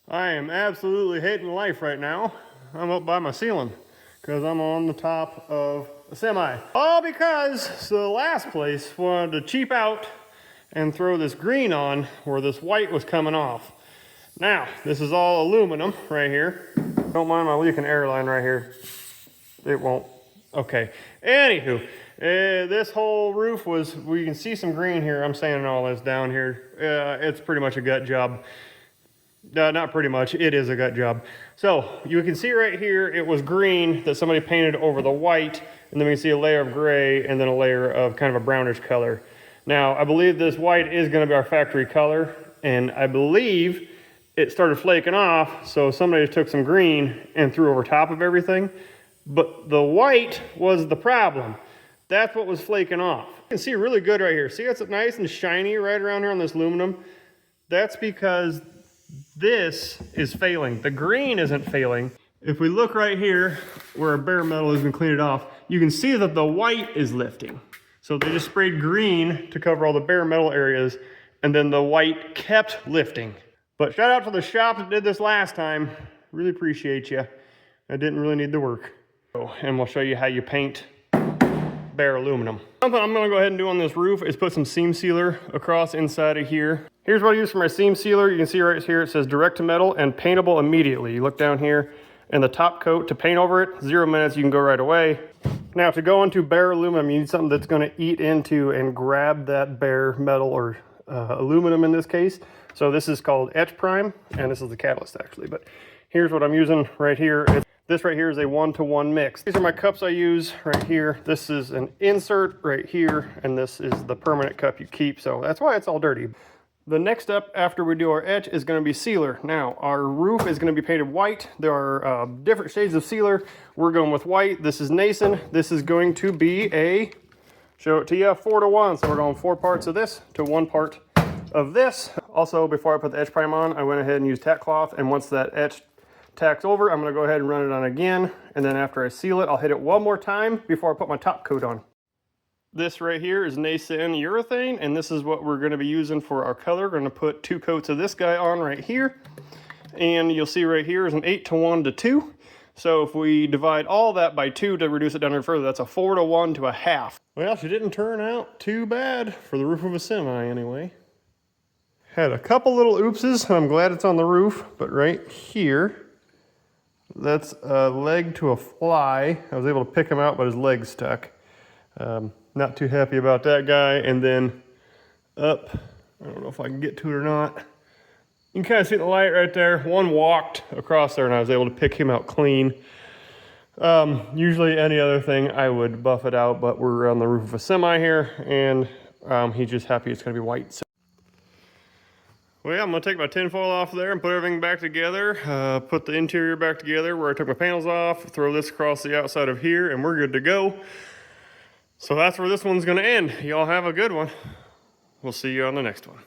I am absolutely hating life right now. I'm up by my ceiling because I'm on the top of a semi. All because the last place wanted to cheap out and throw this green on where this white was coming off. Now, this is all aluminum right here. Don't mind my leaking air line right here. It won't. Okay. Anywho, this whole roof was, we can see some green here. I'm sanding all this down here. It's pretty much a gut job. Not pretty much, it is a gut job. So you can see right here, it was green that somebody painted over the white, and then we can see a layer of gray and then a layer of kind of a brownish color. Now, I believe this white is gonna be our factory color, and I believe it started flaking off, so somebody took some green and threw over top of everything. But the white was the problem. That's what was flaking off. You can see really good right here. See, it's nice and shiny right around here on this aluminum. That's because this is failing. The green isn't failing. If we look right here where our bare metal is and clean it off, you can see that the white is lifting. So they just sprayed green to cover all the bare metal areas, and then the white kept lifting. But shout out to the shop that did this last time. Really appreciate you. I didn't really need the work. And we'll show you how you paint bare aluminum. Something I'm gonna go ahead and do on this roof is put some seam sealer across inside of here. Here's what I use for my seam sealer. You can see right here, it says direct to metal and paintable immediately. You look down here and the top coat to paint over it, 0 minutes, you can go right away. Now to go into bare aluminum, you need something that's gonna eat into and grab that bare metal or aluminum in this case. So this is called Etch Prime, and this is the catalyst actually, but here's what I'm using right here. This right here is a 1-to-1 mix. These are my cups I use right here. This is an insert right here, and this is the permanent cup you keep, so that's why it's all dirty. The next step after we do our etch is gonna be sealer. Now, our roof is gonna be painted white. There are different shades of sealer. We're going with white. This is Nason. This is going to be a, show it to you, 4-to-1. So we're going 4 parts of this to 1 part of this. Also, before I put the etch prime on, I went ahead and used tack cloth, and once that etch tack's over, I'm gonna go ahead and run it on again, and then after I seal it, I'll hit it 1 more time before I put my top coat on. This right here is Nason urethane, and this is what we're gonna be using for our color. We're gonna put 2 coats of this guy on right here, and you'll see right here is an 8-to-1 to 2. So if we divide all that by 2 to reduce it down even further, that's a 4-to-1 to a half. Well, she didn't turn out too bad for the roof of a semi anyway. Had a couple little oopses, and I'm glad it's on the roof, but right here, that's a leg to a fly. I was able to pick him out, but his leg's stuck. Not too happy about that guy. And then up, I don't know if I can get to it or not. You can kind of see the light right there. One walked across there and I was able to pick him out clean. Usually any other thing I would buff it out, but we're on the roof of a semi here, and he's just happy it's gonna be white. So. Well, yeah, I'm gonna take my tinfoil off there and put everything back together, put the interior back together where I took my panels off, throw this across the outside of here, and we're good to go. So that's where this one's gonna end. Y'all have a good one. We'll see you on the next one.